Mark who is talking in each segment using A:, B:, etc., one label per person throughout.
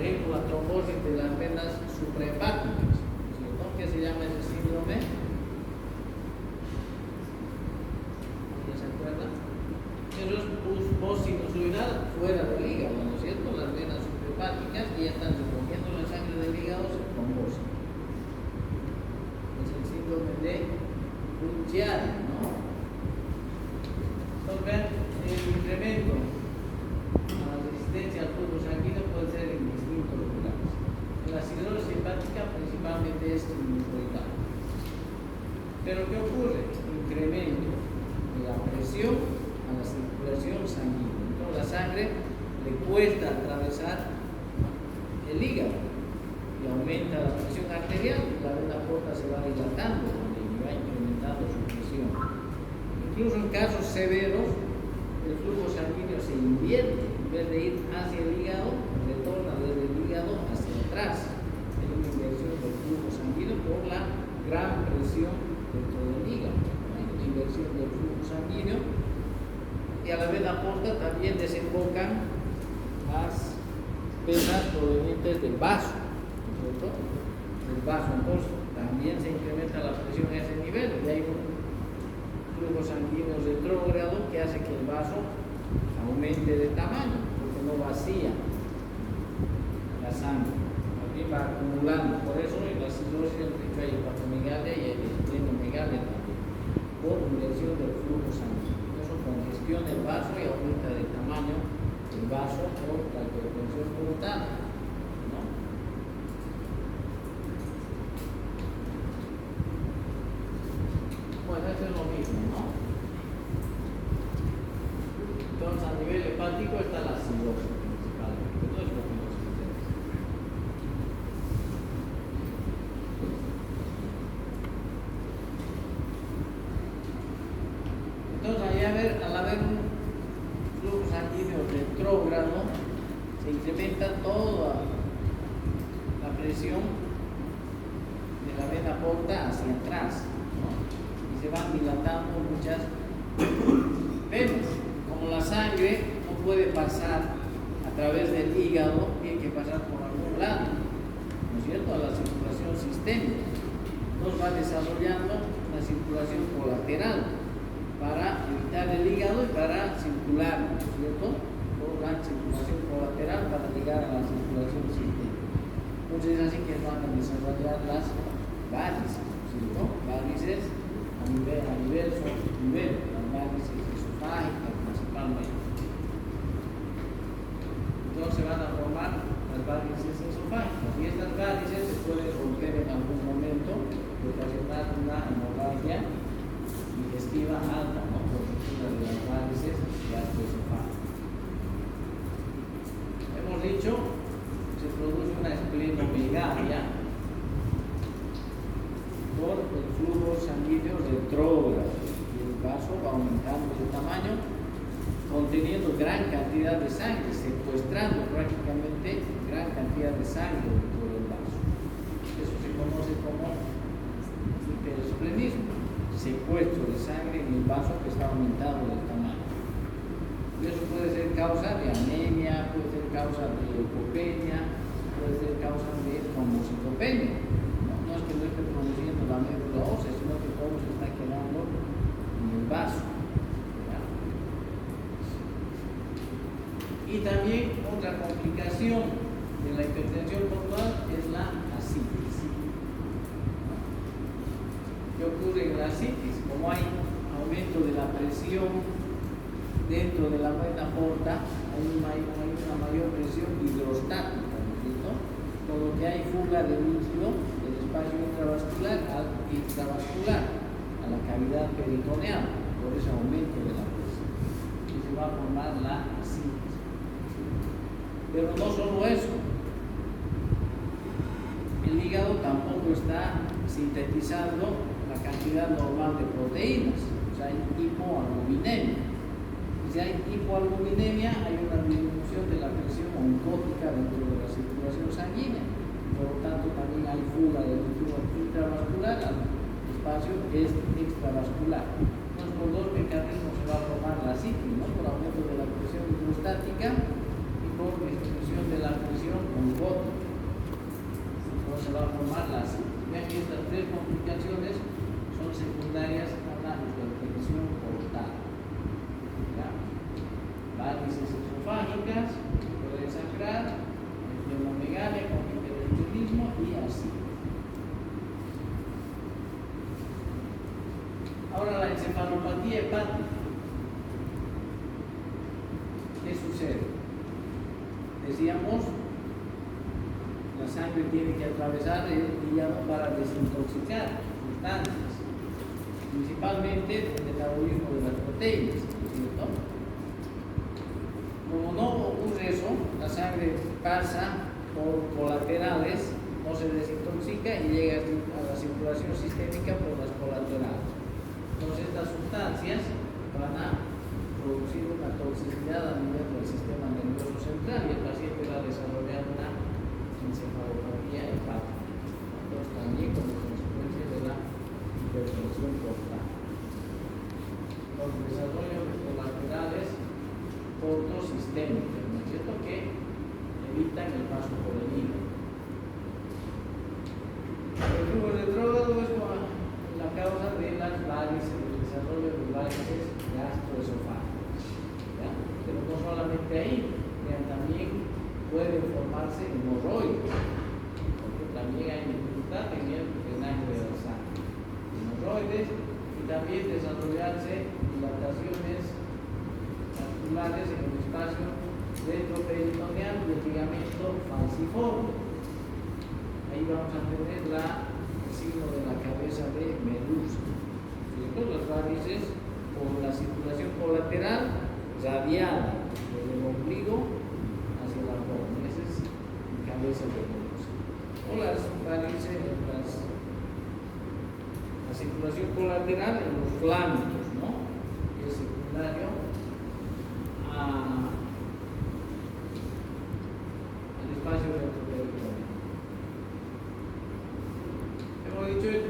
A: ejemplo, la trombosis de las venas suprahepáticas, ¿cierto? ¿Qué se llama ese síndrome? ¿Alguien se acuerda? Eso es voz sinusoidal fuera del hígado, ¿no es cierto? Las venas suprahepáticas que ya están recogiendo la sangre del hígado se trombosis. Es el síndrome de Buchiari, ¿no? Entonces, vean, el incremento a la resistencia al flujo sanguíneo puede ser en distintos lugares. En la cirrosis hepática principalmente es sinusoidal. Pero ¿qué ocurre? Incremento de la presión a la circulación sanguínea. Entonces la sangre le cuesta atravesar el hígado y aumenta la presión arterial, la vena porta se va dilatando y va incrementando su presión. Incluso en casos severos, el flujo sanguíneo se invierte, en vez de ir hacia el hígado, retorna desde el hígado hacia atrás. Es una inversión del flujo sanguíneo por la gran presión dentro del hígado. Hay una inversión del flujo sanguíneo y a la vena porta también desembocan las venas provenientes del vaso, ¿cierto? Del vaso, entonces también se incrementa la presión a ese nivel y hay un flujo sanguíneo retrógrado que hace que el vaso aumente de tamaño porque no vacía la sangre, también va acumulando. Por eso en la cirrosis hay hepatomegalia y hay esplenomegalia también, por inversión del flujo sanguíneo. Eso congestiona el vaso y aumenta de tamaño el vaso por la hipertensión portal, ¿no? Bueno, eso es lo mismo, ¿no? Entonces, a nivel hepático está la cirrosis principalmente, no es lo que nos interesa. Entonces, ahí al haber un flujo sanguíneo retrógrado, se incrementa toda la presión de la vena porta hacia atrás, ¿no? Y se van dilatando muchas venas. Como la sangre no puede pasar a través del hígado, tiene que pasar por algún lado, ¿no es cierto?, a la circulación sistémica. Entonces va desarrollando una circulación colateral para evitar el hígado y para circular, ¿no es cierto?, por la circulación colateral para llegar a la circulación sistémica. Entonces es así que van a desarrollar las varices, ¿no es cierto?, varices a nivel, las varices esofágicas principalmente. Entonces se van a formar las varices esofágicas y estas varices se pueden romper en algún momento y ocasionar una hemorragia digestiva alta, ¿no?, por ruptura de las varices gastroesofágicas. Hemos dicho que se produce una esplenomegalia por el flujo sanguíneo retrógrado y el vaso va aumentando de tamaño, conteniendo gran cantidad de sangre, secuestrando prácticamente gran cantidad de sangre dentro del vaso. Eso se conoce como hiperesplenismo, secuestro de sangre en el vaso que está aumentado de tamaño. Y eso puede ser causa de anemia, puede ser causa de leucopenia, puede ser causa de trombocitopenia. No es que no esté produciendo la médula ósea, sino que todo se está quedando en el vaso. ¿Verdad? Y también otra complicación de la hipertensión portal es la ascitis. ¿Qué ocurre en la ascitis? Como hay aumento de la presión dentro de la vena porta, hay una mayor presión hidrostática, ¿no es cierto? Por lo que hay fuga de líquido del espacio intravascular al extravascular, a la cavidad peritoneal, por ese aumento de la presión. Y se va a formar la ascitis. Pero no solo eso, el hígado tampoco está sintetizando la cantidad normal de proteínas, o sea, hay hipoalbuminemia. Si hay hipoalbuminemia, hay una disminución de la presión oncótica dentro de la circulación sanguínea. Por lo tanto, también hay fuga del líquido intravascular al espacio extravascular. Entonces, por dos mecanismos se va a formar la ascitis, ¿no? Por aumento de la presión hidrostática y por disminución de la presión oncótica. vacío. Ahora la encefalopatía hepática. ¿Qué sucede? Decíamos, la sangre tiene que atravesar el hígado para desintoxicar sustancias, principalmente el metabolismo de las proteínas, ¿cierto? Como no ocurre eso, la sangre pasa por colaterales, no se desintoxica y llega a la circulación sistémica por las colaterales. Entonces estas sustancias van a producir una toxicidad a nivel del sistema nervioso central y el paciente va a desarrollar una encefalopatía hepática. Entonces también como consecuencia de la hipertensión portal. Los desarrollos colaterales portosistémicos, ¿no es cierto?, que evitan el paso por el hígado. El flujo retrógrado es la causa de las varices, el desarrollo de varices gastroesofágicas. Pero no solamente ahí, también pueden formarse hemorroides, porque también hay dificultad en el drenaje de la sangre. Hemorroides y también desarrollarse dilataciones articulares en el espacio retroperitoneal del ligamento falciforme. Ahí vamos a tener el signo de la cabeza de Medusa. Las varices por la circulación colateral radial desde el ombligo hacia la forma. Esa es la cabeza de Medusa. O las varices, la circulación colateral en los flancos, ¿no? Que es secundario al espacio retroperitoneal. Hemos dicho, el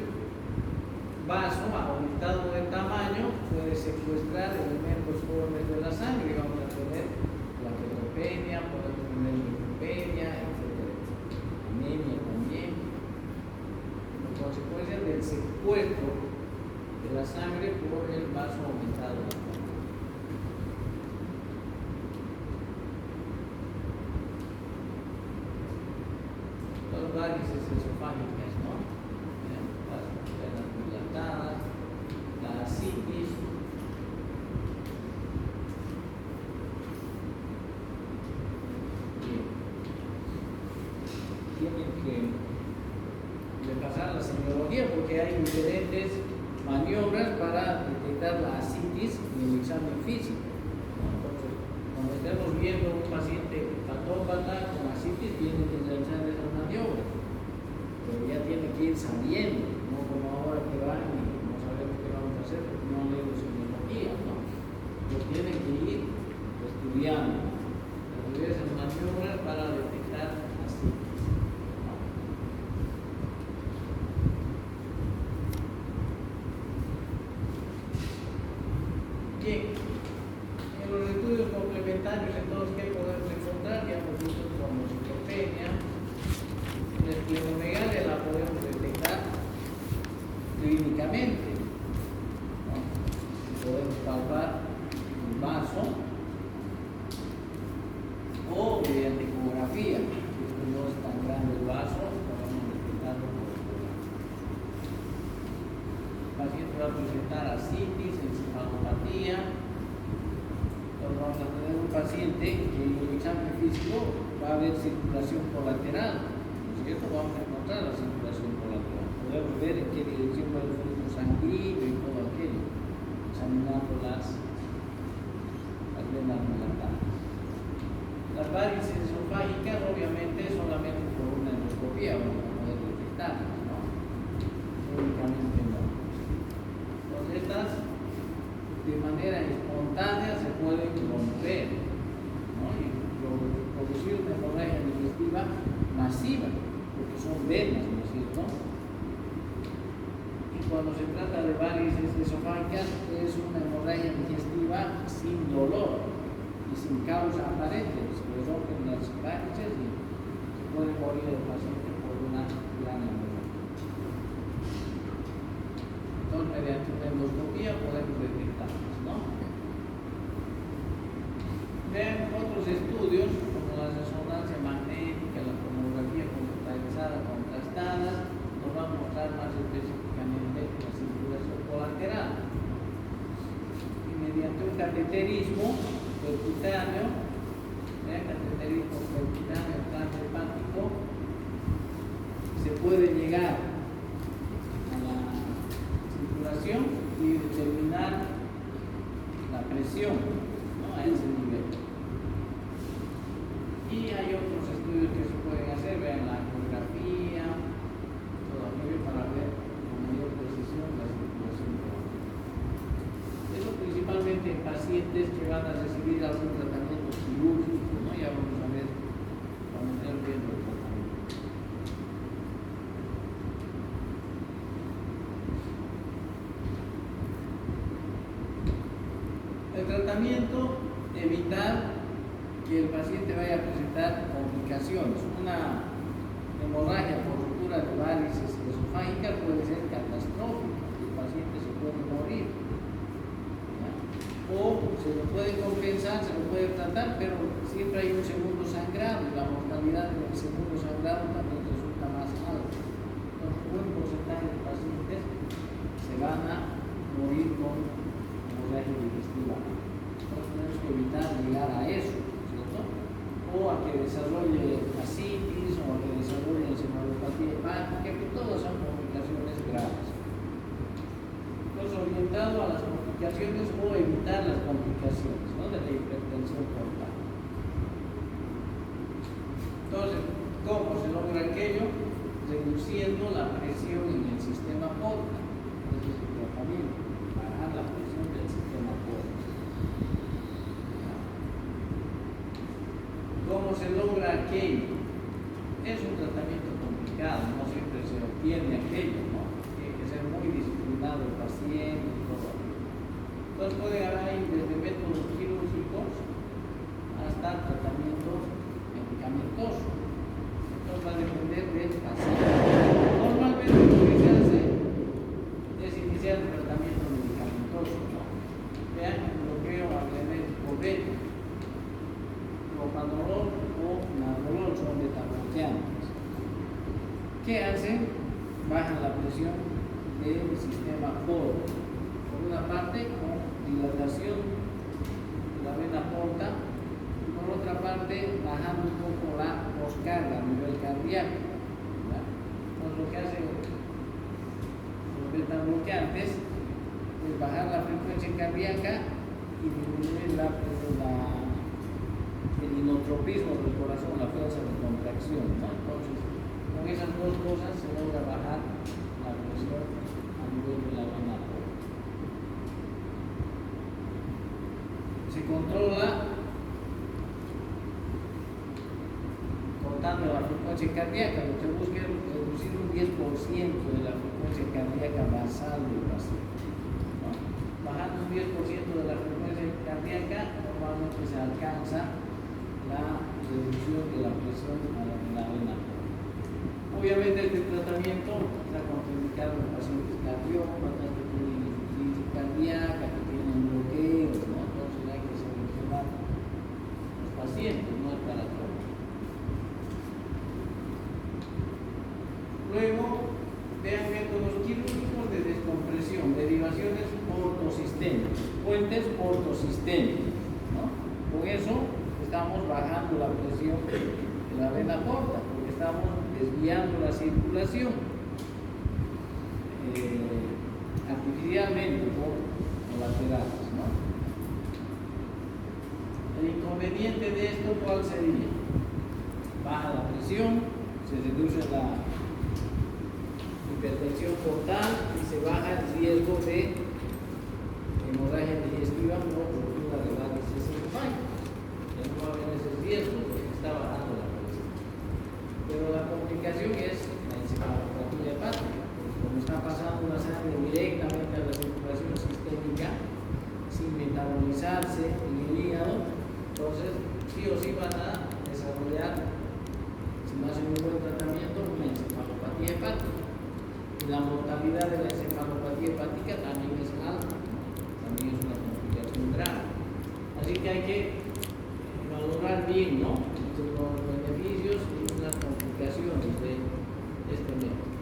A: vaso aumentado de tamaño puede secuestrar elementos jóvenes de la sangre. Vamos a tener la plaquetopenia, podemos tener linfopenia, etc. Anemia también. Como consecuencia del secuestro de la sangre por el vaso aumentado de tamaño. Las varices esofágicas, ¿no? Las venas dilatadas, la ascitis, tienen que pasar la semiología porque hay diferentes maniobras para detectar la ascitis en el examen físico. Entonces, cuando estemos viendo un paciente patópata con ascitis, tiene que realizar esas maniobras, pero ya tiene que ir sabiendo, no como ahora que van y no sabemos qué vamos a hacer porque no leemos semiología, ¿no? Pero tienen que ir estudiando esas maniobras para detectar ascitis. Bien, en los estudios complementarios, entonces, ¿qué podemos encontrar? Ya hemos visto trombocitopenia. La esplenomegalia la podemos detectar clínicamente, ¿no? Podemos palpar el vaso o mediante ecografía. Esto no es tan grande el vaso, podemos detectarlo por ecografía. El paciente va a presentar ascitis, encefalopatía. Entonces vamos a tener un paciente que en el examen físico va a haber circulación colateral, ¿no es cierto? Vamos a encontrar la circulación colateral. Podemos ver en qué dirección va el flujo sanguíneo y todo aquello, examinando las venas dilatadas. Las varices esofágicas, obviamente, solamente por una endoscopía vamos a poder detectarlas, ¿no? Únicamente no. Entonces, estas de manera espontánea se pueden romper, ¿no? Y producir una hemorragia digestiva masiva, porque son venas, ¿no es cierto? Y cuando se trata de varices esofágicas, es una hemorragia digestiva sin dolor y sin causa aparente. Se rompen las varices y se puede morir el paciente por una gran hemorragia. Entonces, mediante una endoscopía podemos detectarlas, ¿no? Vean otros estudios como la resonancia magnética, la tomografía computarizada contrastada, cateterismo percutáneo, cateterismo percutáneo transhepático, se puede llegar a la circulación y determinar la presión, ¿no?, a ese nivel. Y hay otros estudios que se pueden hacer, vean la ecografía, todo aquello para ver con mayor precisión la circulación coronal. Eso principalmente en pacientes que van a recibir algún tratamiento quirúrgico, ¿no? Ya vamos a ver, vamos a ir viendo el tratamiento. El tratamiento, evitar que el paciente vaya a presentar complicaciones. Una hemorragia por ruptura de varices esofágicas puede ser catastrófica, el paciente se puede morir, ¿ya? O se lo puede compensar, se lo puede tratar, pero siempre hay un segundo sangrado y la mortalidad del segundo sangrado también resulta más alta. Entonces, un buen porcentaje de pacientes se van a morir con hemorragia digestiva. Entonces tenemos que evitar llegar a eso, o a que desarrolle ascitis, o a que desarrolle encefalopatía hepática, que todas son complicaciones graves. Entonces, orientado a las complicaciones o evitar las complicaciones, ¿no?, de la hipertensión portal. Entonces, ¿cómo se logra aquello? Reduciendo la presión en el sistema portal. Ese es el tratamiento, bajar la presión del sistema portal. ¿Cómo se logra aquello? Es un tratamiento complicado, no siempre se obtiene aquello, ¿no? Tiene que ser muy disciplinado el paciente y todo aquello. Entonces puede haber desde métodos quirúrgicos hasta tratamiento medicamentoso. Entonces va a depender del paciente. Normalmente lo que se hace es iniciar el tratamiento medicamentoso, ¿no? Vean el bloqueo magnético beta, propanolol o nadolol son beta-bloqueantes. ¿Qué hacen? Bajan la presión del sistema portal. Por una parte, con dilatación de la vena porta, y por otra parte, bajando un poco la poscarga a nivel cardíaco. Entonces, lo que hacen los beta-bloqueantes es bajar la frecuencia cardíaca y disminuir el inotropismo del corazón, la fuerza de contracción, ¿no? Entonces, con esas dos cosas se logra bajar la presión a nivel de la vena porta. Se controla cortando la frecuencia cardíaca. Lo que busca es reducir un 10% de la frecuencia cardíaca basal del paciente, ¿no? Bajando un 10% de la frecuencia cardíaca, normalmente se alcanza la reducción de la presión a la vena porta. Obviamente este tratamiento está contraindicado en pacientes cardiópatas que tienen insuficiencia cardíaca, que tienen bloqueos, ¿no? Entonces hay que seleccionar los pacientes, no es para todos. Luego, vean métodos quirúrgicos de descompresión, derivaciones ortosistémicas, puentes ortosistémicos, ¿no? Con eso estamos bajando la presión de la vena porta, porque estamos desviando la circulación artificialmente por colaterales, ¿no? El inconveniente de esto, ¿cuál sería? Baja la presión, se reduce la hipertensión portal y se baja el riesgo de hemorragia digestiva por ruptura de varices esofágicas. No va a haber ese riesgo porque está bajando la presión. Pero la complicación es la encefalopatía hepática, porque como está pasando la sangre directamente a la circulación sistémica sin metabolizarse en el hígado, entonces sí o sí van a desarrollar, si no hacen un buen tratamiento, una encefalopatía hepática. Y la mortalidad de la encefalopatía hepática también es alta, también es una complicación grave. Así que hay que valorar bien, ¿no?, los beneficios y las complicaciones de este método.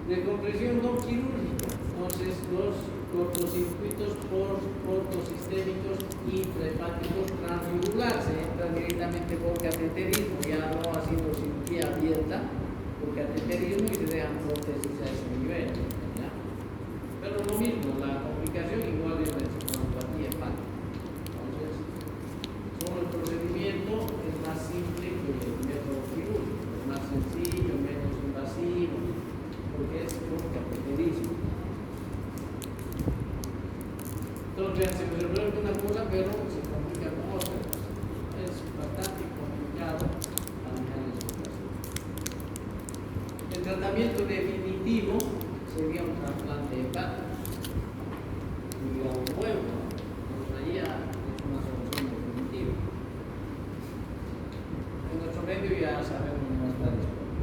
A: Descompresión no quirúrgica. Entonces, los cortocircuitos portosistémicos intrahepáticos transfibular. Se entra directamente por cateterismo, ya no haciendo cirugía abierta, por cateterismo y se dejan prótesis a ese nivel. ¿Ya? Pero lo mismo, la complicación igual es la encefalopatía hepática. Entonces, solo el procedimiento es más simple que el método quirúrgico, es más sencillo, menos invasivo, porque es por cateterismo. Entonces, vean, se me resuelve una cosa, pero se complica con otra. Es bastante complicado manejar esa situación. El tratamiento definitivo sería un trasplante hepático y a un huevo, ¿no? Entonces, ahí ya es una solución definitiva. En nuestro medio ya sabemos cómo está disponible.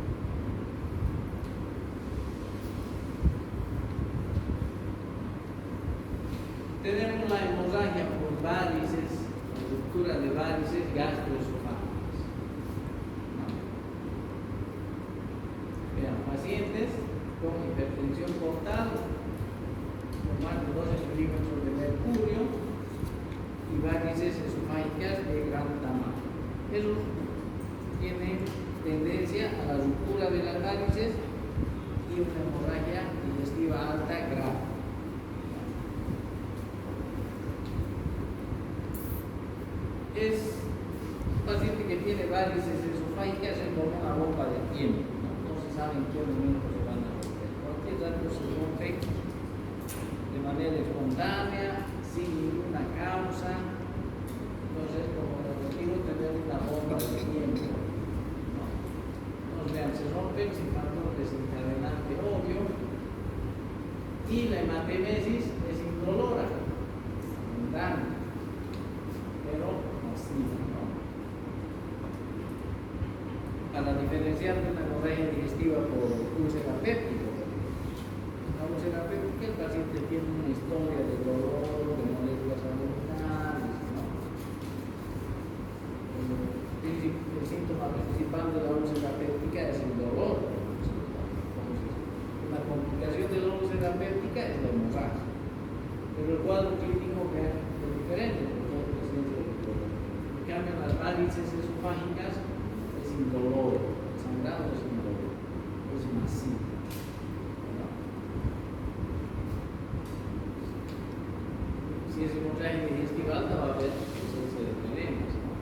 A: Tenemos la hemorragia por varices, la ruptura de varices gastroesofágicas. Vean, pacientes con hipertensión portal, con más de 12 milímetros de mercurio y varices esofágicas de gran tamaño. Eso tiene tendencia a la ruptura de las varices y una hemorragia digestiva alta grave. Es un paciente que tiene varices esofágicas es como una bomba de tiempo, no se sabe en qué momento se van a romper. Cualquier dato se rompe de manera espontánea, sin ninguna causa. Entonces, como objetivo tener una bomba de tiempo. Entonces, vean, se rompe sin factor desencadenante obvio y la hematemesis es indolora, abundante, pero ¿no? Para diferenciar de una hemorragia digestiva por úlcera péptica. La úlcera péptica, el paciente tiene una historia de dolor, de molestias abdominales, ¿no? El síntoma principal de la úlcera péptica es el dolor. Entonces, una complicación de la úlcera péptica es la hemorragia. Pero el cuadro clínico es diferente, porque hay presencia de dolor. En cambio, las varices esofágicas es indoloro, el sangrado es indoloro, es masivo. ¿No? Si es hemorragia digestiva alta, va a haber presencia de problemas. ¿No?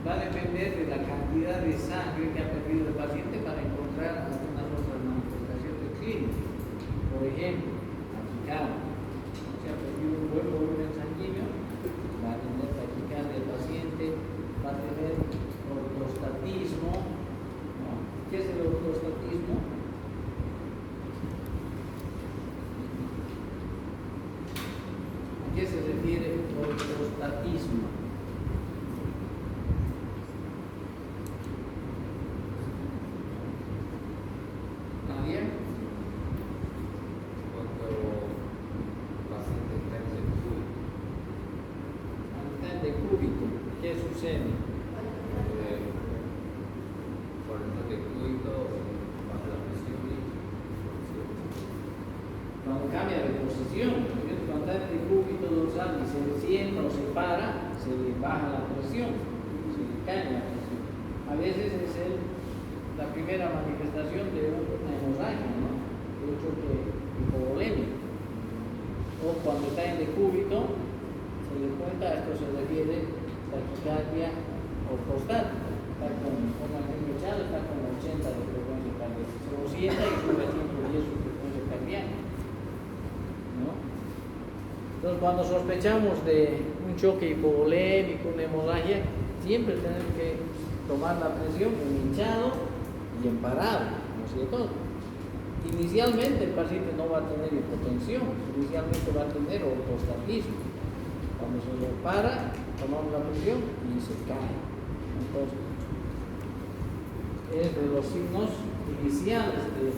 A: Va a depender de la cantidad de sangre que ha perdido el paciente para encontrar algunas otras manifestaciones clínicas. Por ejemplo, taquicardia. Se ha perdido un buen volumen sanguíneo, va a tener taquicardia el paciente, va a tener ortostatismo. ¿No? ¿Qué es el ortostatismo? ¿A qué se refiere ortostatismo? ¿Nadie? De cúbito, ¿qué sucede?
B: Por el de cúbito, baja la presión y
A: Cuando cambia de posición, cuando está en el cúbito dorsal y se sienta o se para, se le baja la presión, se le cae la presión. A veces es la primera manifestación de una hemorragia, ¿no? De hecho, que hipovolémico. O cuando está en decúbito, se le cuenta, a esto se refiere taquicardia ortostática. Está con una echada, está con 80 de frecuencia cardíaca. Se lo sienta y sube a 110 su frecuencia cardíaca. ¿No? Entonces, cuando sospechamos de un choque hipovolémico, una hemorragia, siempre tenemos que tomar la presión en hinchado y en parado, ¿no es cierto? Inicialmente el paciente no va a tener hipotensión, inicialmente va a tener ortostatismo. Cuando se lo para, tomamos la presión y se cae. Entonces, es de los signos iniciales de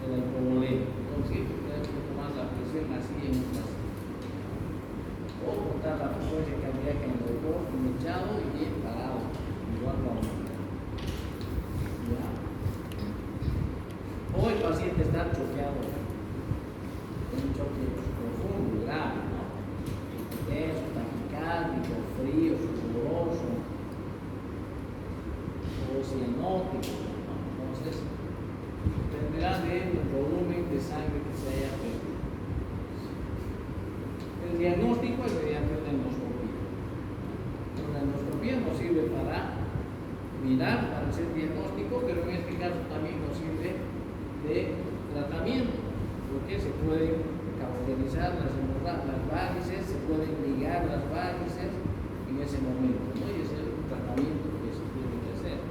A: la hipovolemia. Entonces, tenemos que tomar la presión así en un paciente. O cortar la frecuencia cardíaca en el dos, en echado y en parado. Igual va a aumentar. ¿Ya? O el paciente está choqueado. frío, sudoroso o cianótico, ¿no? Entonces, dependerá del volumen de sangre que se haya perdido. El diagnóstico es mediante una endoscopía. Una endoscopía nos sirve para mirar, para hacer diagnóstico, pero en este caso también nos sirve de tratamiento, porque se pueden cauterizar las varices, se pueden ligar las varices en ese momento, ¿no? Y ese es un tratamiento que se tiene que hacer,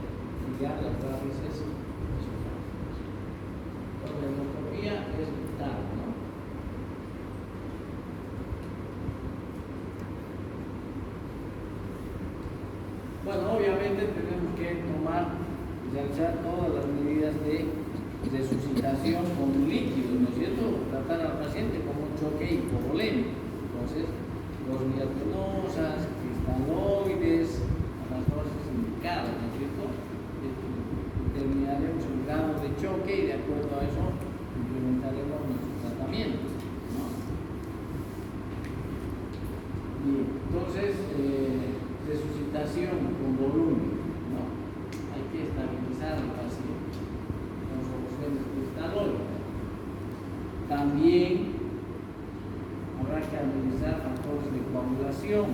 A: ligar las varices esofágicas. Entonces, la endoscopía es vital, ¿no? Bueno, obviamente tenemos que realizar todas las medidas de resucitación con líquidos, ¿no es cierto? Tratar al paciente como un choque hipovolémico. Entonces, dormiapenosas, cristaloides, a las dosis indicadas, ¿no es cierto? Determinaremos el grado de choque y de acuerdo a eso implementaremos nuestro tratamiento, ¿no? Bien, entonces, resucitación con volumen, ¿no? Hay que estabilizar al paciente con soluciones cristaloides. También habrá que analizar factores de coagulación.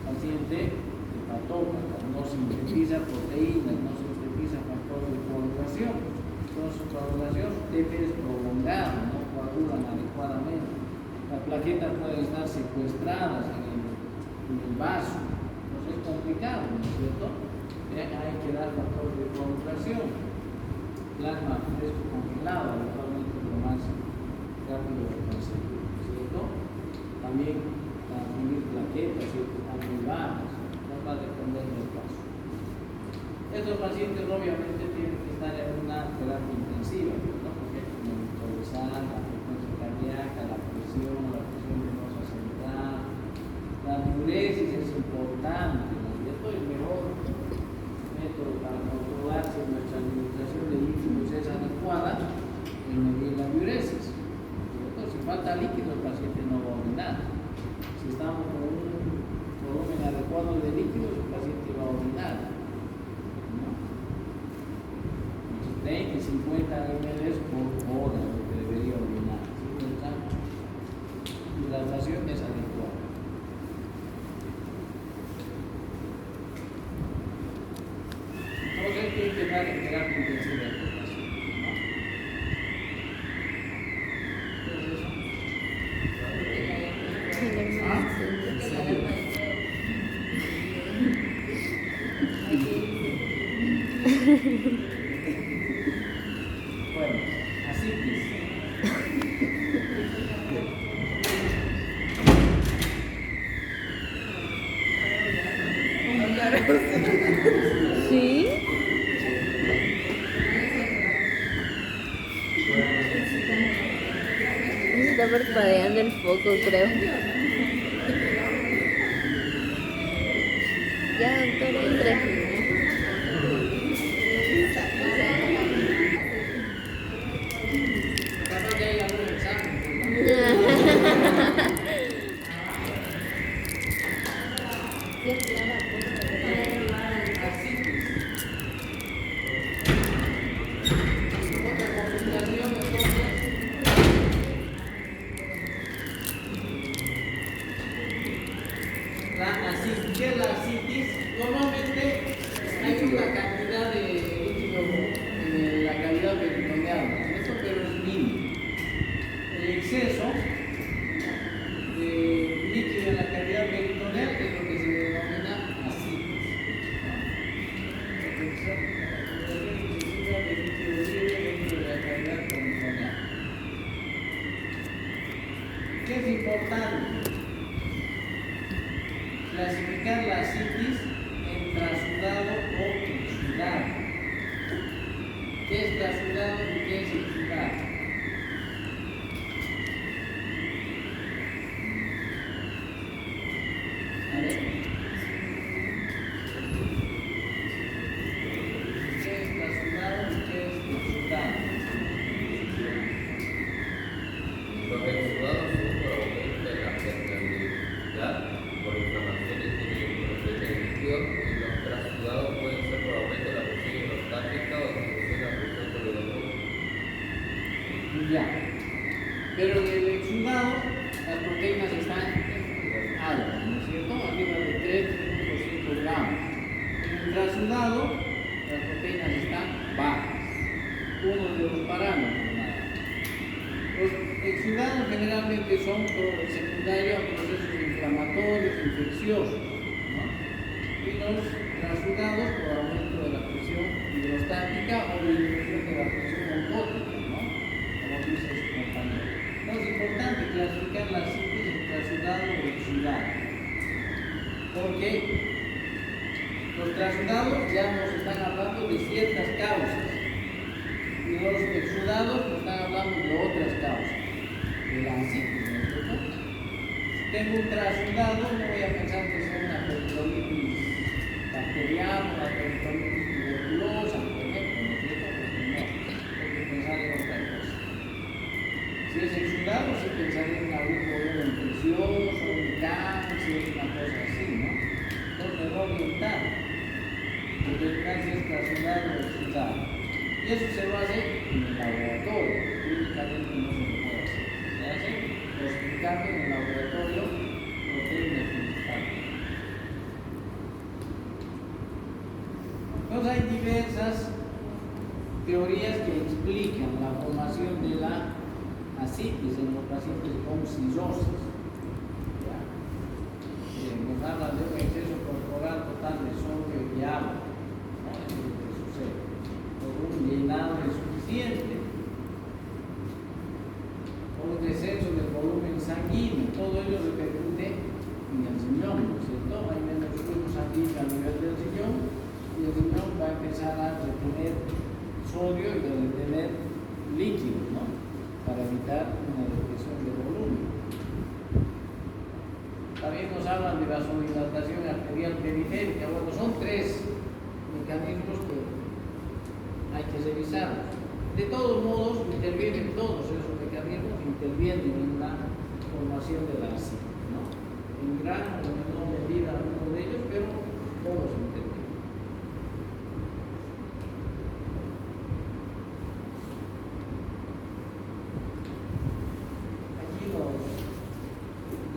A: Paciente hepatópata, no sintetiza proteínas, no sintetiza factores de coagulación. Entonces su coagulación debe ser prolongada, no coagulan adecuadamente. Las plaquetas pueden estar secuestradas en el vaso. Es complicado, ¿no es cierto? Hay que dar factores de coagulación, plasma fresco congelado, habitualmente lo más rápido posible, ¿no es cierto? También transferir plaquetas y activadas, no va a depender del caso. Estos pacientes obviamente tienen que estar en una terapia intensiva, ¿no? Porque hay que monitorizar la frecuencia cardíaca, la presión venosa central, la diuresis es importante, ¿no es cierto? El mejor método para controlar si nuestra administración de líquidos es adecuada es medir la diuresis, ¿no es cierto? Si falta líquido, el paciente no va a orinar. Si estamos con un volumen adecuado de líquidos, el paciente va a orinar, ¿no? 30 y 50 ml por hora lo que debería orinar. Si nuestra hidratación es adecuada. Entonces, hay que dar en terapia intensiva de paciente, ¿no? ¿Qué es eso? Bueno, asitis.
C: Sí. Está parpadeando el foco, creo. Ya, doctor, entre.
A: Capaz que hay algún examen, ¿no? Asitis. Otra complicación, entonces. La asitis. ¿Qué es la asitis? Normalmente hay una cantidad de líquido en la cavidad peritoneal, ¿no es cierto? Pero es mínimo. El exceso de líquido en la cavidad peritoneal es lo que se denomina asitis. El exceso de líquido libre dentro de la cavidad peritoneal. ¿Qué es importante? Clasificar la asitis en trasudado o exudado. ¿Qué es trasudado y qué es exudado? A ver. ¿Qué es trasudado y qué es exudado?
B: Los exudados son por aumento de la permeabilidad por inflamaciones en el
A: Ya. Pero en el exudado, las proteínas están altas, ¿no es cierto? Arriba de 3.5 gramos. En el trasudado, las proteínas están bajas. Uno de los parámetros. Los exudados generalmente son secundarios a procesos inflamatorios, infecciosos, ¿no? Y los trasudados por aumento de la presión hidrostática o disminución de la presión osmótica, ¿no? Como dice su compañero. Entonces es importante clasificar la síntesis en trasudado o exudado, porque los trasudados ya nos están hablando de ciertas causas. Y los exudados nos están hablando de otras causas, de la ascitis, ¿no es cierto? Si tengo un trasudado, no voy a pensar que sea una peritonitis bacteriana, una peritonitis tuberculosa, por ejemplo, ¿no es cierto? Porque no, hay que pensar en otra cosa. Si es exudado, sí pensaré en algún problema infeccioso, un cáncer, una cosa así, ¿no? Entonces me voy a orientar, determinar si es trasudado o exudado. Y eso se lo hace en el laboratorio, clínicamente no se lo puede hacer. Se hace dosificando en el laboratorio proteínas principales. Entonces hay diversas teorías que explican la formación de la ascitis en los pacientes con cirrosis. Nos hablan de un exceso corporal total de sodio y agua. ¿No? Eso es lo que sucede. Un llenado insuficiente, un descenso del volumen sanguíneo, todo ello repercute en el riñón, ¿no es cierto? Hay menos flujo sanguíneo a nivel del riñón y el riñón va a empezar a retener sodio y a retener líquidos, ¿no? Para evitar una depresión de volumen. También nos hablan de vasodilatación arterial periférica. Bueno, son tres mecanismos que hay que revisarlos. De todos modos, intervienen todos esos mecanismos, intervienen en la formación de la ascitis, ¿no? En gran o menor medida algunos de ellos, pero todos intervienen. Aquí nos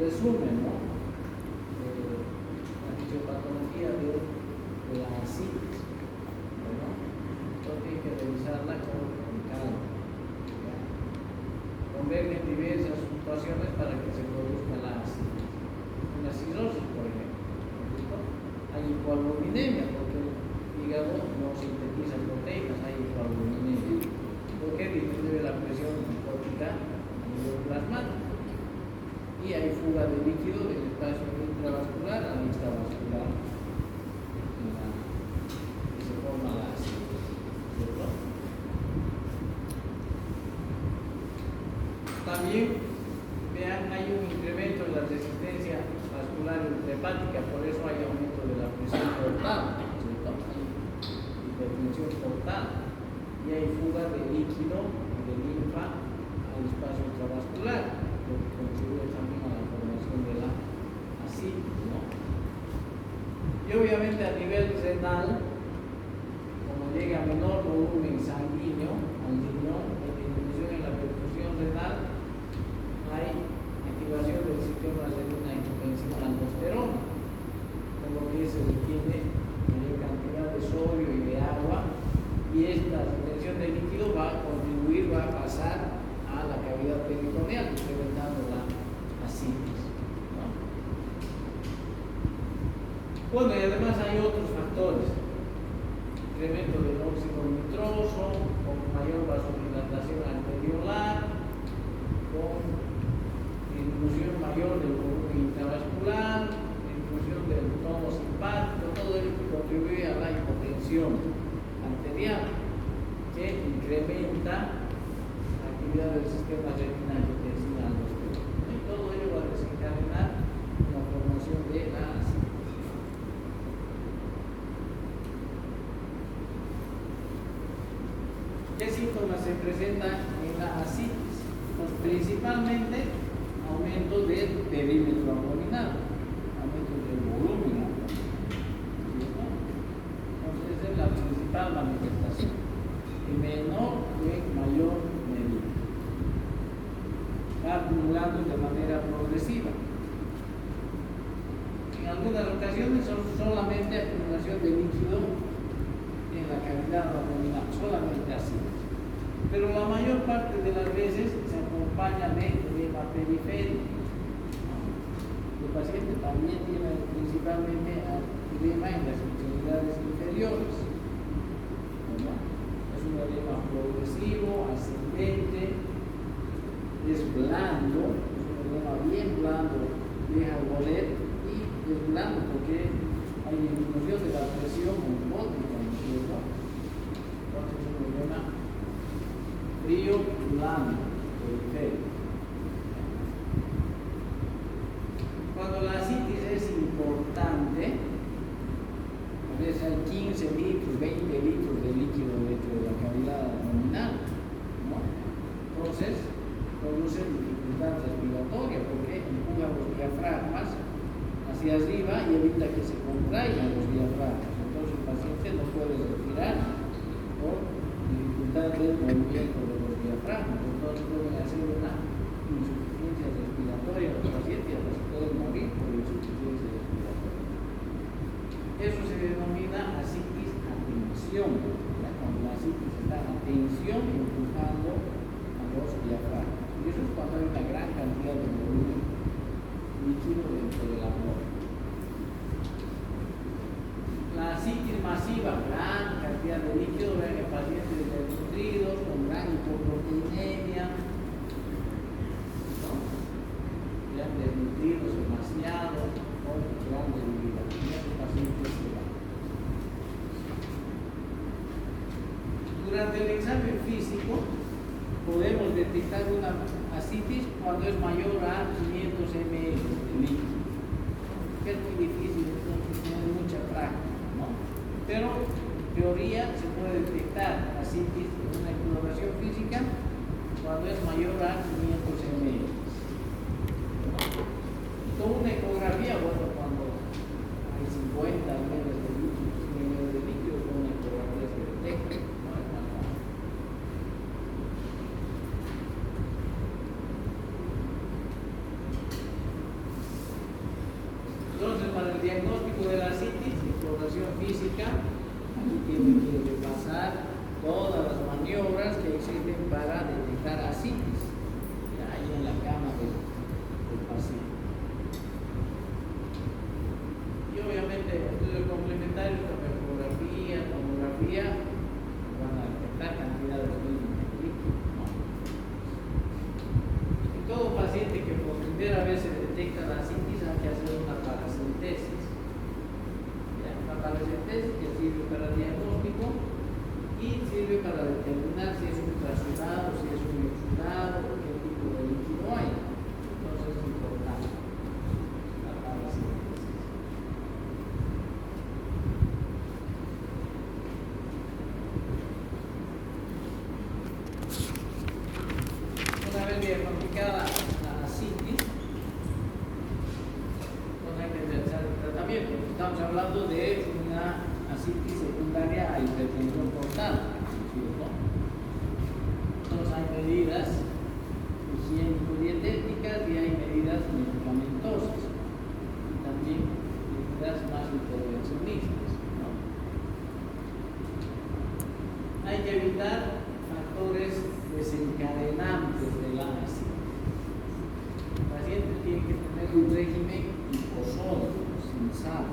A: resumen, ¿no? La fisiopatología de la ascitis. Hay que revisarla con calma. Convergen diversas situaciones para que se produzca la ascitis. La cirrosis, por ejemplo. Hay hipoalbuminemia porque el hígado no sintetiza proteínas, hay hipoalbuminemia. Porque disminuye la presión linfótica a nivel plasmático. Y hay fuga de líquido del espacio intravascular al extravascular. Y se forma la ascitis. También, vean, hay un incremento de la resistencia vascular intrahepática, por eso hay aumento de la presión portal, ¿cierto? Hay hipertensión portal y hay fuga de líquido de linfa al espacio intravascular, lo que contribuye también a la formación de la ascitis, ¿no? Y obviamente a nivel renal, llega a menor volumen sanguíneo al riñón, hay disminución en la perfusión renal, hay activación del sistema renina angiotensina aldosterona, por lo que se requiere mayor cantidad de sodio y de agua, y esta retención de líquido va a contribuir, va a pasar a la cavidad peritoneal, incrementando la ascitis, ¿no? Bueno, y además hay otros factores. Incremento del óxido nitroso, con mayor vasodilatación arteriolar, con disminución mayor del volumen intravascular, disminución del tono simpático, todo ello que contribuye a la hipotensión arterial, que incrementa la actividad del sistema renina angiotensina aldosterona. Y todo ello va a desencadenar la formación de la ascitis. ¿Qué síntomas se presentan en la ascitis? Pues principalmente aumento del perímetro abdominal, aumento del volumen abdominal. Entonces esa es la principal manifestación, en menor o en mayor medida. desvelando de manera progresiva. En algunas ocasiones son solamente acumulación de líquido en la cavidad abdominal, solamente así. Pero la mayor parte de las veces se acompaña de edema periférico. El paciente también tiene principalmente edema en las extremidades inferiores. Es un edema progresivo, ascendente, es blando, es un edema bien blando, deja oler y es blando porque hay disminución de la presión osmótica, ¿no es cierto? Entonces es un edema frío, blando, periférico. Cuando la ascitis es importante, a veces hay 15 litros, 20 litros de líquido dentro de la cavidad abdominal, ¿no? Entonces, produce dificultad respiratoria porque empuja los diafragmas hacia arriba y evita que se contraigan los diafragmas. Entonces, el paciente no puede respirar por dificultad del movimiento de los diafragmas. Entonces, pueden hacer una insuficiencia respiratoria a los pacientes y hasta se pueden morir por insuficiencia respiratoria. Eso se denomina ascitis a tensión, cuando la ascitis está a tensión empujando a los diafragmas. Y eso es cuando hay una gran cantidad de volumen líquido dentro de la boca. La ascitis masiva, gran cantidad de líquido, ven en pacientes desnutridos, con gran hipoproteinemia, ya desnutridos demasiado, con gran debilidad. Y esos pacientes se van. Durante el examen físico, podemos detectar una ascitis cuando es mayor a 500 ml de líquido. Es muy difícil, entonces tiene mucha práctica, ¿no? Pero en teoría se puede detectar ascitis en una exploración física cuando es mayor a 500 ml. ¿No? Con una ecografía, bueno, cuando hay 50 ml de líquido, 100 ml de líquido, con una ecografía se detecta. Entonces, para el diagnóstico de la ascitis, exploración física, aquí tienen que repasar todas las maniobras que existen para detectar ascitis, ahí en la cama del paciente. Y obviamente, estudios complementarios como ecografía, tomografía, van a detectar cantidades mínimas de líquido, ¿no? En todo paciente que por primera vez se detecta la ascitis, hay que hacer una paracentesis. Una paracentesis que sirve para el diagnóstico y sirve para determinar si es un trasudado, si es un exudado, qué tipo de líquido hay. Entonces es importante la paracentesis. Una vez diagnosticada la ascitis, estamos hablando de una ascitis secundaria a hipertensión portal, ¿cierto? Entonces hay medidas higiénico-dietéticas y hay medidas medicamentosas y también medidas más intervencionistas, ¿no? Hay que evitar factores desencadenantes de la ascitis. El paciente tiene que tener un régimen hiposódico, sin sal,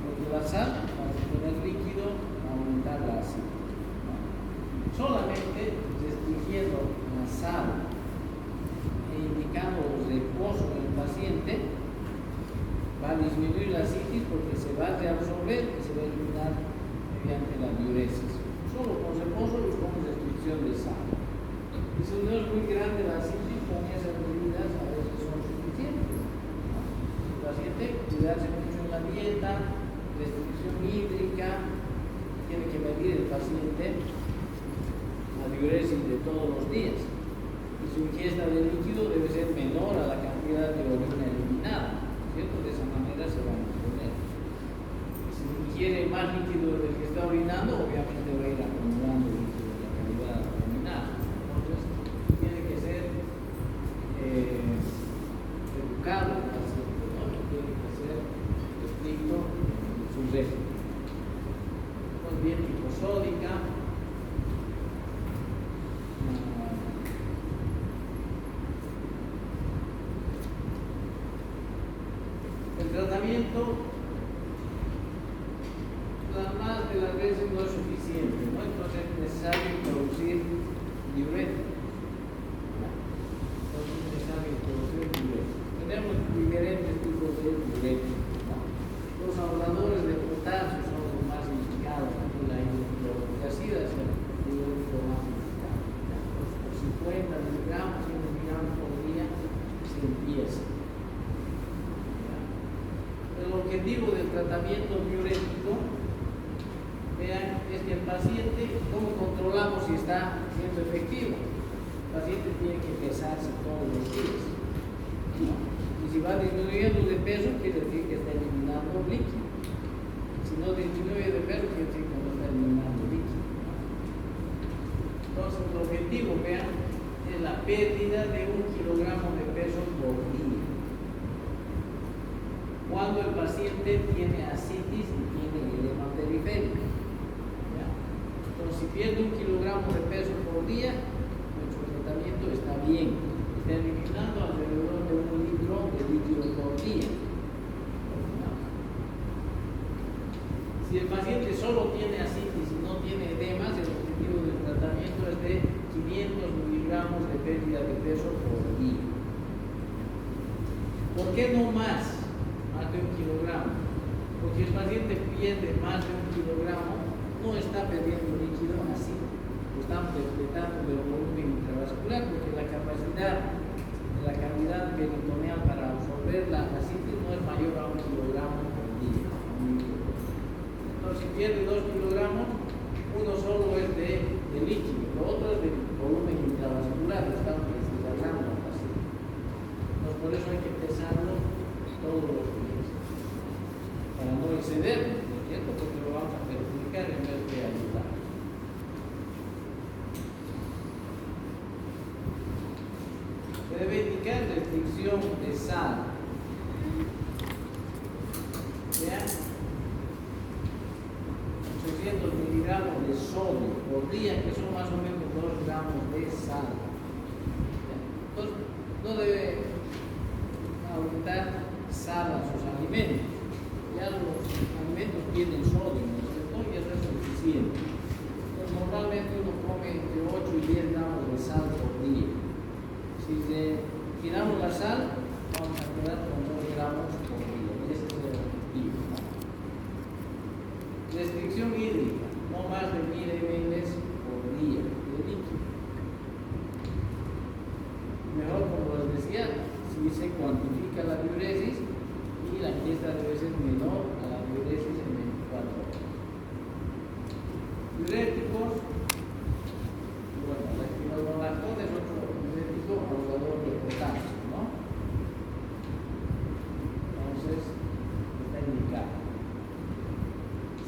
A: porque la sal, para tener líquido, va a aumentar la ascitis, ¿no? Solamente restringiendo la sal e indicando reposo en el paciente va a disminuir la ascitis porque se va a reabsorber y se va a eliminar mediante la diuresis, solo con reposo y con restricción de sal. Y si no es muy grande la ascitis, con esas medidas a veces son suficientes. El paciente cuidarse mucho en la dieta, restricción hídrica, tiene que medir el paciente la diuresis de todos los días. Y su ingesta de líquido debe ser menor a la cantidad de orina eliminada, ¿cierto? De esa manera se va a mantener. Si ingiere más líquido del que está orinando, obviamente va a ir acumulando líquido de la cavidad abdominal. Entonces, tiene que ser tratamiento más de las veces no es suficiente, ¿no? Entonces es necesario introducir diuréticos. Entonces es necesario introducir diuréticos. Tenemos diferentes tipos de diuréticos, ¿no? Los ahorradores de potasio son los más indicados. Aquí la hidroclorothiazida es el diurético más indicado. Por 50 miligramos, 100 miligramos por día se empieza. El objetivo del tratamiento diurético, vean, es que el paciente, ¿cómo controlamos si está siendo efectivo? El paciente tiene que pesarse todos los días, ¿no? Y si va disminuyendo de peso, quiere decir que está eliminando líquido. Si no disminuye de peso, quiere decir que no está eliminando líquido, ¿no? Entonces, el objetivo, vean, es la pérdida de 1 kilogramo de peso por día. Cuando el paciente tiene ascitis y tiene edema periférico. Entonces, si pierde 1 kilogramo de peso por día, nuestro tratamiento está bien. Está eliminando alrededor de 1 litro de líquido por día. Si el paciente solo tiene ascitis y no tiene edemas, el objetivo del tratamiento es de 500 miligramos de pérdida de peso por día. ¿Por qué no más? Más de 1 kilogramo, porque el paciente pierde más de 1 kilogramo, no está perdiendo líquido así, lo están completando del volumen intravascular, porque la capacidad de la cavidad peritoneal para absorber la ascitis no es mayor a 1 kilogramo por día. Entonces, si pierde 2 kilogramos, uno solo es de líquido, lo otro es de volumen intravascular, lo están descargando al paciente. Entonces, por eso hay que pesarlo todos los días, para no exceder, ¿no es cierto? Porque lo vamos a perjudicar en vez de ayudar. Se debe indicar restricción de sal. Vean, 800 miligramos de sodio por día, que son más o menos 2 gramos de sal. Entonces, no debe aumentar sal a sus alimentos. Ya los alimentos tienen sodio, ¿no es cierto? Y eso es suficiente. Entonces, normalmente uno come entre 8 y 10 gramos de sal por día. Si tiramos la sal, vamos a quedar con 2 gramos por día. Ese es el objetivo, ¿no? Restricción hídrica, no más de 1000 ml por día de líquido. Mejor, como les decía, si se cuantifica la diuresis y la ingesta debe ser menor a la diuresis en 24 horas. Diuréticos, bueno, la espironolactona es otro diurético ahorrador de potasio, ¿no? Entonces, está indicado.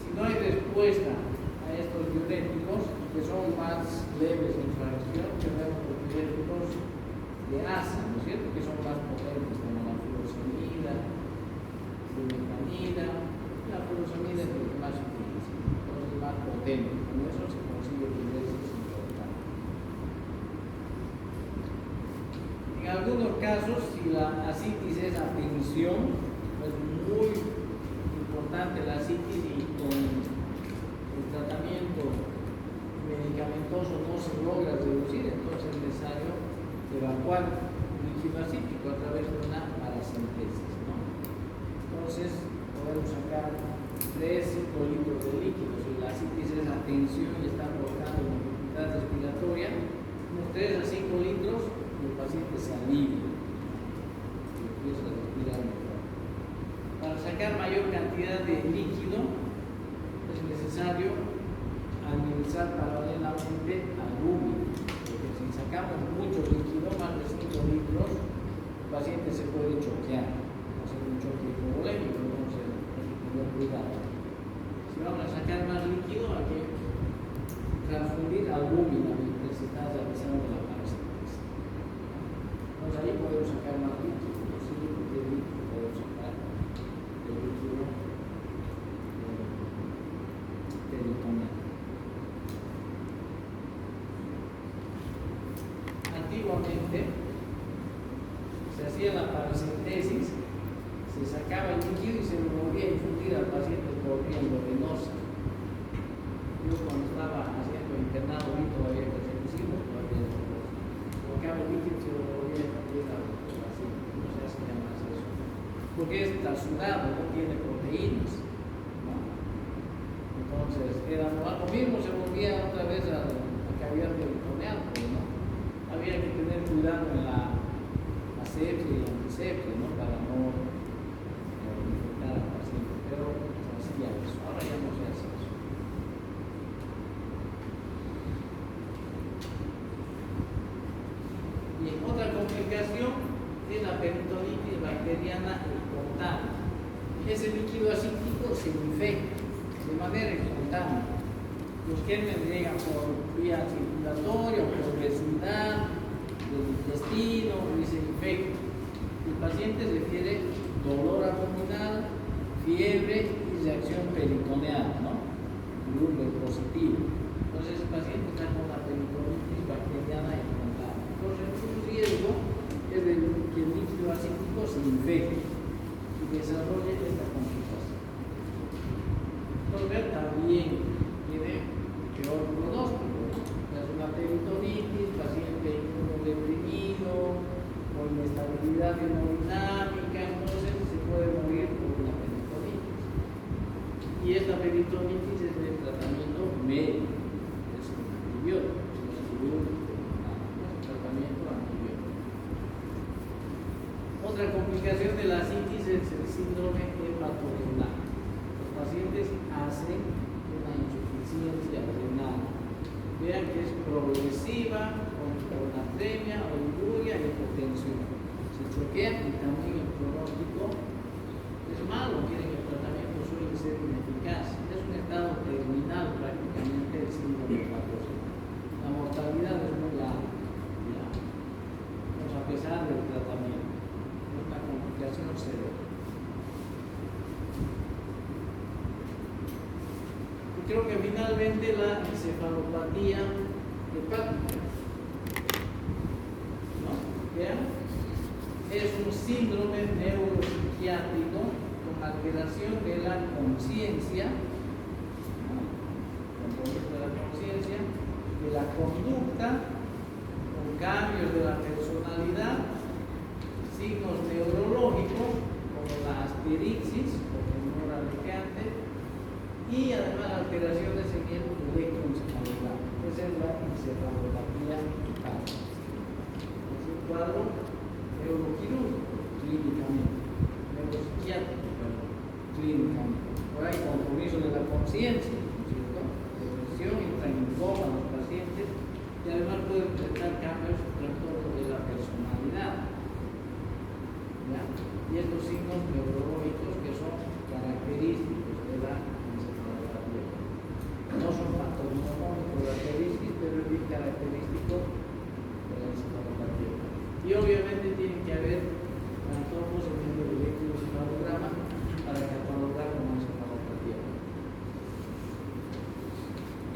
A: Si no hay respuesta a estos diuréticos, que son más leves en su acción, tenemos los diuréticos de asa, ¿no es cierto? Que son más potentes, como la furosemida, la furosemida es lo que más se utiliza, entonces más potente, con eso se consigue diuresis importantes. En algunos casos, si la ascitis es a tensión, es muy importante la ascitis y con el tratamiento medicamentoso no se logra reducir, entonces es necesario evacuar líquido acítico a través de una paracentesis, ¿no? Entonces podemos sacar 3-5 litros de líquido. Si la ascitis es a tensión y está provocando dificultad respiratoria, unos 3 a 5 litros y el paciente se alivia y empieza a respirar mejor. Para sacar mayor cantidad de líquido es necesario administrar paralelamente albúmina. Si sacamos mucho líquido, más de 5 litros, el paciente se puede choquear, hacer un choque hipovolémico, entonces hay que tener cuidado. Si vamos a sacar más líquido, hay que transfundir albúmina mientras se está realizando la paracentesis. Entonces ahí podemos sacar más líquido, los 5 litros podemos sacar el líquido peritoneal. Antiguamente se hacía la paracentesis, se sacaba el líquido y se lo volvía a infundir al paciente por vía endovenosa. Yo cuando estaba haciendo internado vi todavía que se hicimos, todavía colocaba el líquido y se lo volvía a infundir al paciente. No se hace ya más eso. Porque está sudado, no tiene proteínas. ¿No? Entonces, era lo mismo, se volvía otra vez a cavidad peritoneal, ¿no? Había que tener cuidado en la asepsia y antisepsia, ¿no? Para no infectar al paciente, pero se hacía eso. Ahora ya no se hace eso. Y otra complicación es la peritonitis bacteriana espontánea. Ese líquido asítico se infecta de manera espontánea. Los gérmenes llegan por vía circulatoria o por obesidad del intestino y se infectan. El paciente refiere dolor abdominal, fiebre y reacción peritoneal, ¿no? Gluten positivo. Entonces el paciente está con la peritonitis bacteriana espontánea. Entonces un riesgo es de que el líquido asítico se infecte y desarrolle esta complicación. Entonces también tiene peor pronóstico, ¿no? Es una peritonitis, paciente inmunodeprimido, con inestabilidad hemodinámica, entonces se puede morir por una peritonitis. Y esta peritonitis es de tratamiento médico, es un antibiótico, es un tratamiento antibiótico. Otra complicación de la ascitis es el síndrome hepatorenal. Los pacientes hacen una insuficiencia renal. Vean que es progresiva, con hiponatremia, oliguria y hipotensión. Se choquean y también el pronóstico es malo, quieren que el tratamiento suele ser ineficaz. Es un estado terminal prácticamente el síndrome hepatorenal. La mortalidad es muy alta, a pesar del tratamiento. Es una complicación severa. Creo que finalmente la encefalopatía hepática, ¿no? ¿Vean? Es un síndrome neuropsiquiátrico con alteración de la conciencia, ¿no? Componente de la conciencia, de la conducta, con cambios de la personalidad, signos neurológicos como la asterixis o temor aleteante, y además alteraciones en el electroencefalograma. Esa es la encefalopatía hepática. Es un cuadro neuroquirúrgico, clínicamente, neuropsiquiátrico, clínicamente. Por ahí compromiso de la conciencia, ¿no es cierto? Depresión, entra en coma los pacientes y además pueden presentar cambios en trastorno de la personalidad. ¿Ya? Y estos signos neurológicos que son característicos de la no son patognomónicos característicos, pero es bien característico de la encefalopatía. Y obviamente tiene que haber anatomos en el electroencefalograma para catalogar como encefalopatía.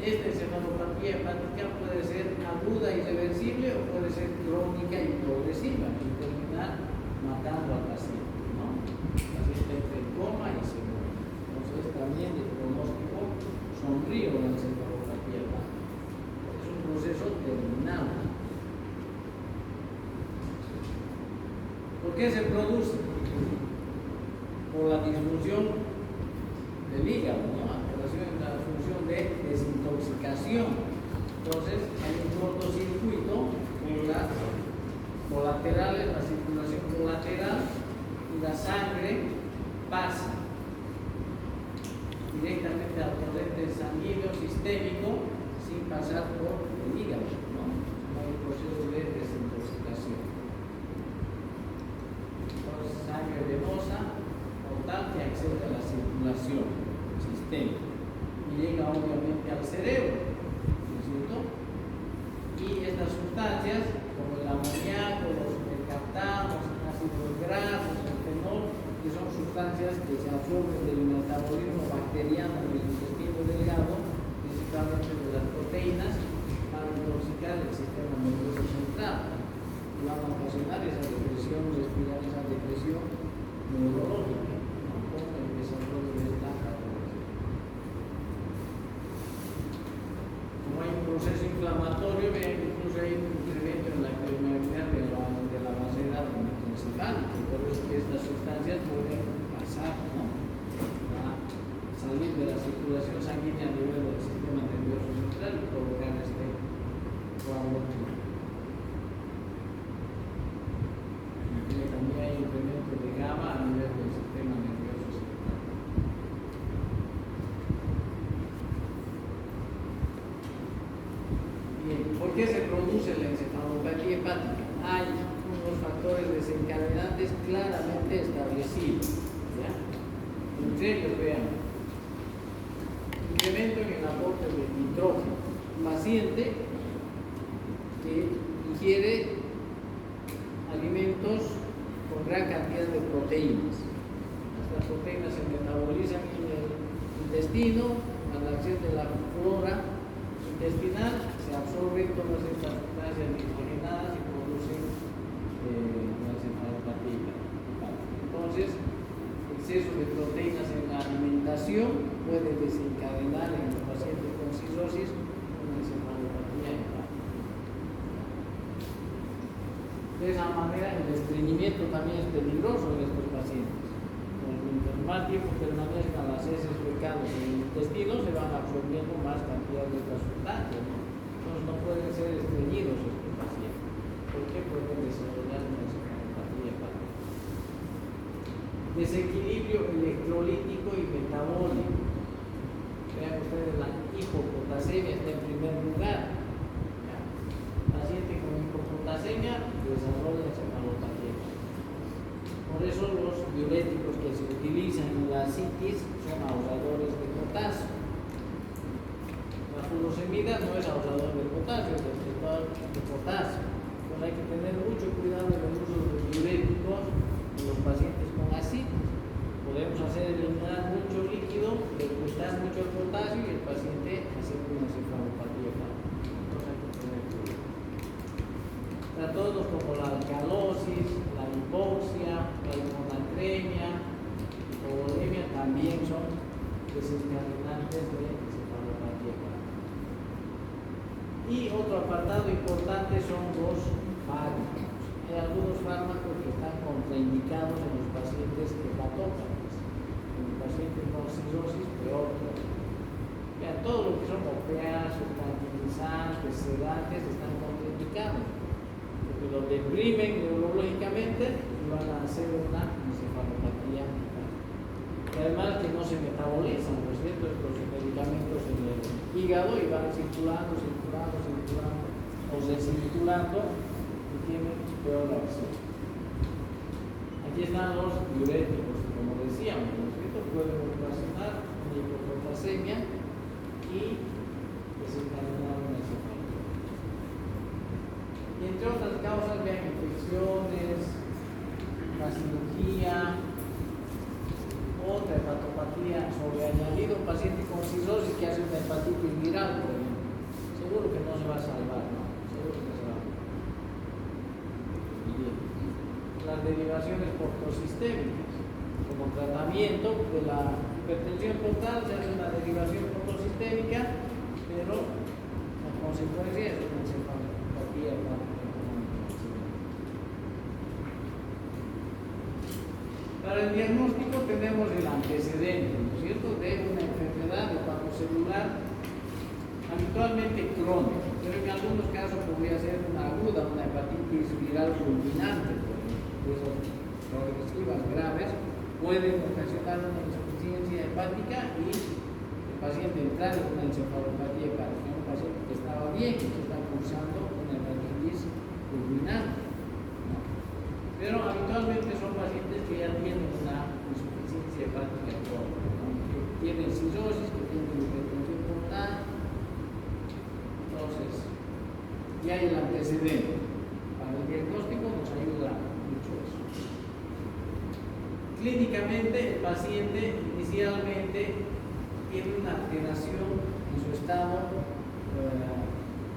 A: Esta encefalopatía hepática puede ser aguda y reversible o puede ser crónica y progresiva y terminar matando al paciente, ¿no? El paciente entra en coma y se muere. Entonces también el pronóstico sombrío la encefalopatía hepática. Es un proceso terminal. ¿Por qué se produce? Por la disfunción del hígado, ¿no? Alteración en la función de desintoxicación. Entonces hay un cortocircuito por las colaterales, la circulación colateral, y la sangre pasa directamente al torrente sanguíneo sistémico sin pasar por el hígado, ¿no? No hay un proceso de desintoxicación. Entonces, sangre venosa, portal que accede a la circulación sistémica y llega obviamente al cerebro, ¿no es cierto? Y estas sustancias, como el amoníaco, los mercaptanos, ácidos grasos, el fenol, que son sustancias que se absorben del metabolismo bacteriano del intestino delgado, principalmente de las proteínas, para intoxicar el sistema nervioso central y van a ocasionar esa depresión, respirar esa depresión neurológica. hepática. Hay unos factores desencadenantes claramente establecidos. ¿Ya? Entre ellos, vean, incremento en el aporte de nitrógeno. Paciente que ingiere alimentos con gran cantidad de proteínas. Las proteínas se metabolizan en el intestino, a la acción de la flora intestinal, se absorben todas estas sustancias nitrogenadas y producen la encefalopatía. Entonces, exceso de proteínas en la alimentación puede desencadenar en los pacientes con cirrosis una encefalopatía hepática. De esa manera, el estreñimiento también es peligroso en estos pacientes. Mientras más tiempo permanezcan las heces fecales en el intestino, se van absorbiendo más cantidad de estas sustancias, ¿no? Entonces no pueden ser estreñidos estos pacientes. ¿Por qué pueden desarrollar una encefalopatía hepática? Desequilibrio electrolítico y metabólico. Vean ustedes, la hipopotasemia está en primer lugar. ¿Ya? Paciente con hipopotasemia desarrolla encefalopatía. Por eso los diuréticos que se utilizan en la citis son ahorradores de potasio. La furosemida no es ahorrador de potasio, es receptor de potasio. Entonces hay que tener mucho cuidado en el uso de los diuréticos en los pacientes con ascitis. Podemos hacer eliminar mucho líquido, le quitar mucho el potasio y el paciente hacer una encefalopatía hepática. Entonces hay que tener cuidado. Trastornos como la alcalosis, la hipoxia, la hiponatremia, hipovolemia también son desencadenantes de encefalopatía hepática. Y otro apartado importante son los fármacos. Hay algunos fármacos que están contraindicados en los pacientes hepatópatas. En los pacientes con cirrosis, peor. Vean, todo lo que son opiáceos, tranquilizantes, sedantes están contraindicados. Porque los deprimen neurológicamente y van a hacer una encefalopatía hepática. Y además que no se metabolizan, ¿no es cierto?, estos medicamentos en el hígado y van circulando, o recirculando y tienen peor acción. Aquí están los diuréticos, como decíamos, ¿no es cierto?, pueden ocasionar una hipopotasemia y desencadenar una encefalopatía. Y entre otras causas, vean, infecciones, la cirugía, otra hepatopatía sobreañadido, un paciente con cirrosis que hace una hepatitis viral, por ejemplo. Seguro que no se va a salvar, ¿no? Seguro que se va a salvar. Bien. Las derivaciones portosistémicas. Como tratamiento de la hipertensión portal se hace una derivación portosistémica, pero la consecuencia es una encefalopatía hepática. Para el diagnóstico tenemos el antecedente, ¿no es cierto?, de una enfermedad de hepatocelular habitualmente crónica, pero en algunos casos podría ser una aguda, una hepatitis viral fulminante, por ejemplo. Progresivas graves pueden ocasionar una insuficiencia hepática y el paciente entrar en una encefalopatía hepática, un paciente que estaba bien y que está cursando una hepatitis fulminante. Pero habitualmente son pacientes que ya tienen una insuficiencia hepática crónica, ¿no?, que tienen cirrosis, que tienen hipertensión portal. Entonces, ya hay el antecedente. Para el diagnóstico nos ayuda mucho eso. Clínicamente, el paciente inicialmente tiene una alteración en su estado,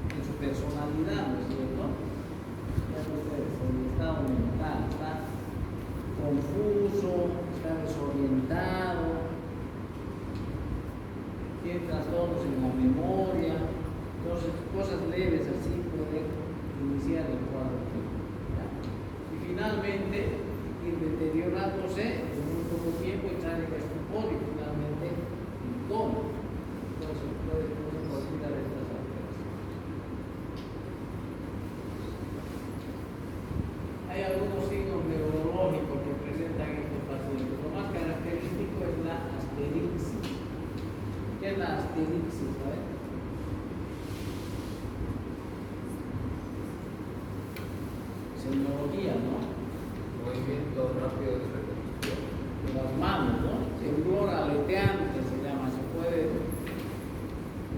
A: en su personalidad, ¿no es cierto? El estado mental está confuso, está desorientado, tiene trastornos en la memoria. Entonces, cosas leves así pueden iniciar el cuadro clínico. Y finalmente, ir deteriorándose en muy poco tiempo, entrar en estupor y finalmente en coma. Entonces, puede olvidar estas alteraciones. Hay algunos signos neurológicos que presentan estos pacientes. Lo más característico es la asterixis. ¿Qué es la asterixis? ¿Sabes? tecnología, ¿no?
B: Movimiento rápido de repetición.
A: De las manos, ¿no? Temblor aleteante se llama, se puede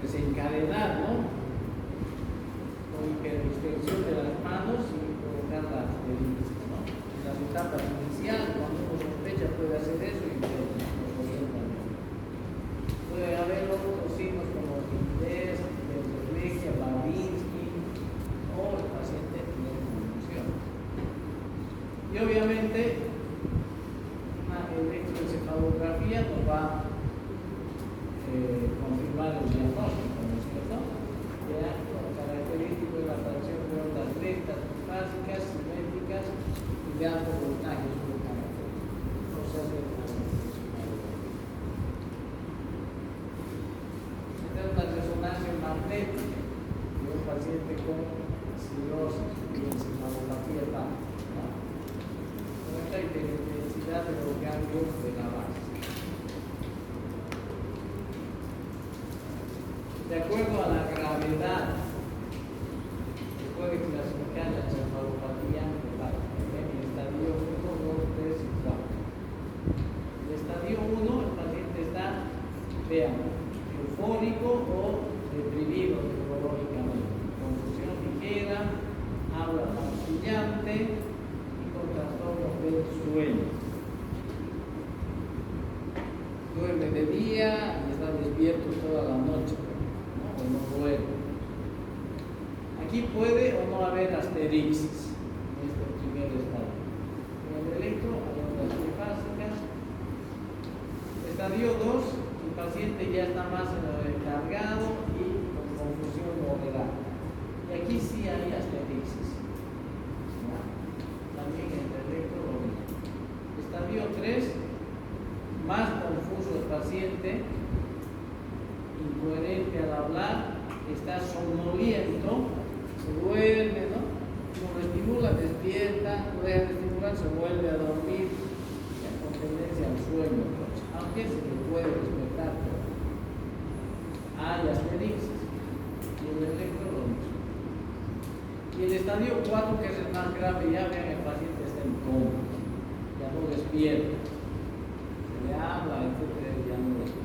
A: desencadenar, ¿no? Con hiperextensión de las manos y provocar la asterisco, ¿no? En las etapas iniciales, cuando uno sospecha, puede hacer eso y puede haber otros signos como timidez, hipertrofia, Babinski o el paciente tiene confusión. Y obviamente una electroencefalografía nos va a confirmar el diagnóstico, ¿no es cierto? Ya, lo característico de la fracción de ondas rectas, básicas, simétricas y de alto voltaje, es lo característico. O sea, una resonancia magnética de un paciente con cirrosis y encefalopatía baja, ¿no? Con esta intensidad de los ganglios de la base. De acuerdo a la gravedad, se puede clasificar la encefalopatía hepática en el estadio 1, 2, 3 y 4. En el estadio 1, el paciente está, veamos, eufórico o deprimido neurológicamente, confusión ligera, habla pausillante y con trastornos del sueño. Duerme de día y está despierto toda la noche, ¿no? O no duerme. Aquí puede o no haber asterixis en este primer estadio. En el electro hay ondas trifásicas. Estadio 2, el paciente ya está más cargado y con confusión moderada. Y aquí sí hay asterixis, ¿no? También en el electro lo mismo. Estadio 3, más confuso el paciente, incoherente al hablar, está somnoliento, se duerme, ¿no? Uno lo estimula, despierta, lo deja de estimular, se vuelve a dormir, ya con tendencia al sueño, aunque se le puede despertar. Hay asterixis y el electro lo mismo. Y el estadio 4, que es el más grave, ya vean, el paciente está en coma, ya no despierta, se le habla, etcétera, ya no despierta.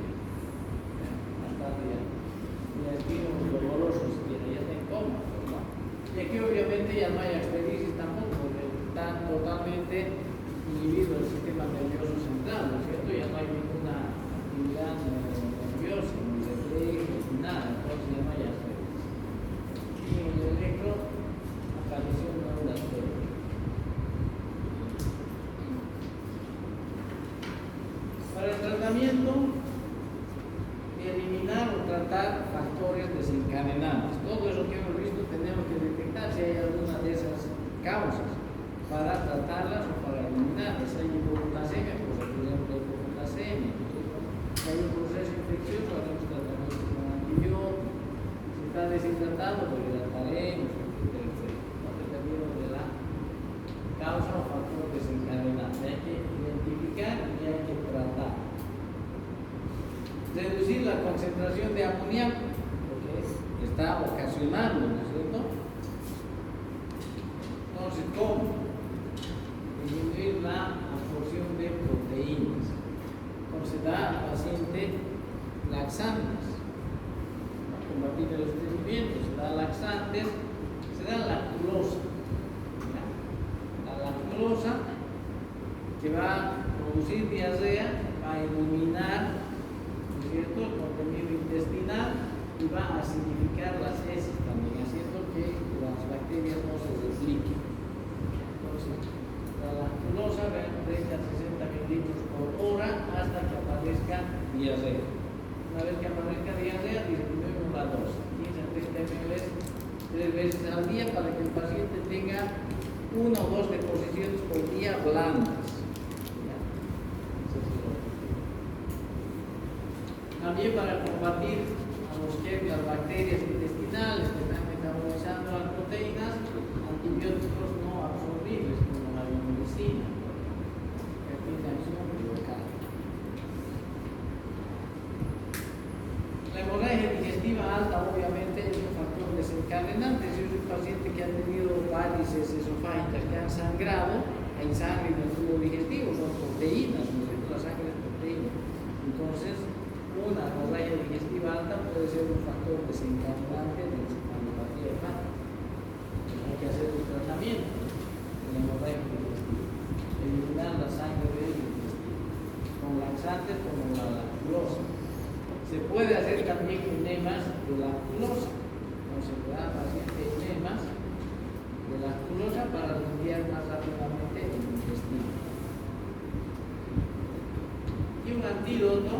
A: Más tarde ya estímulos dolorosos, ya está en coma, ¿no? Y aquí obviamente ya no hay asterixis tampoco, porque está totalmente inhibido el sistema nervioso central, ¿no es cierto? Ya no hay ninguna actividad nerviosa, ni reflejos, ni nada, entonces ya no hay asterixis. Y en el electro apareció una onda asterix. Para el tratamiento, eliminar o tratar factores desencadenantes. Todo eso que hemos visto tenemos que detectar si hay alguna de esas causas para tratarlas o para eliminarlas. Si hay hipoglucemia, pues acudimos a la hipoglucemia. Si hay un proceso infeccioso, haremos tratamiento con antibióticos. Si está deshidratado, lo hidrataremos, etcétera, etcétera. No dependiendo de la causa o factor desencadenante. Hay que identificar y hay que tratar. Reducir la concentración de amoníaco, porque está ocasionando, ¿no es cierto? Entonces, ¿cómo? Disminuir la absorción de proteínas. Entonces, da al paciente laxantes, para combatir el estreñimiento, se da laxantes, se da lactulosa. La lactulosa que va a producir diarrea, va a eliminar, ¿no es cierto?, el contenido intestinal y va a acidificar las heces también, haciendo que las bacterias no se desliquen. Entonces, la lactulosa va a 30 a 60 mililitros por hora hasta que aparezca diarrea. Una vez que aparezca diarrea, disminuimos la dosis, 15 a 30 ml 3 veces al día para que el paciente tenga 1 o 2 deposiciones por día blandas. También para combatir a las bacterias intestinales que están metabolizando las proteínas, antibióticos no absorbibles como la medicina, que tiene acción local. La hemorragia digestiva alta obviamente es un factor desencadenante. Si paciente que ha tenido varices esofágicas que han sangrado, hay sangre en el tubo digestivo, son proteínas, ¿no es cierto? La sangre es proteína. Entonces, una hemorragia digestiva alta puede ser un factor desencadenante de encefalopatía hepática. Hay que hacer un tratamiento de la hemorragia digestiva, eliminar la sangre del intestino, con laxantes como la lactulosa. Se puede hacer también enemas de lactulosa. Entonces, se da al paciente enemas de lactulosa para limpiar más rápidamente el intestino. Y un antídoto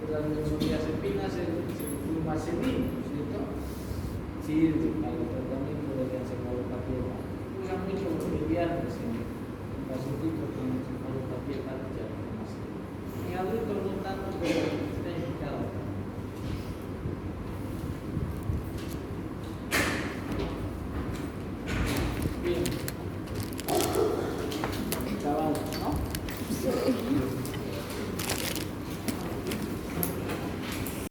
A: de las benzodiazepinas es el flumazenil, ¿no es cierto? Sirve para el tratamiento de la encefalopatía hepática.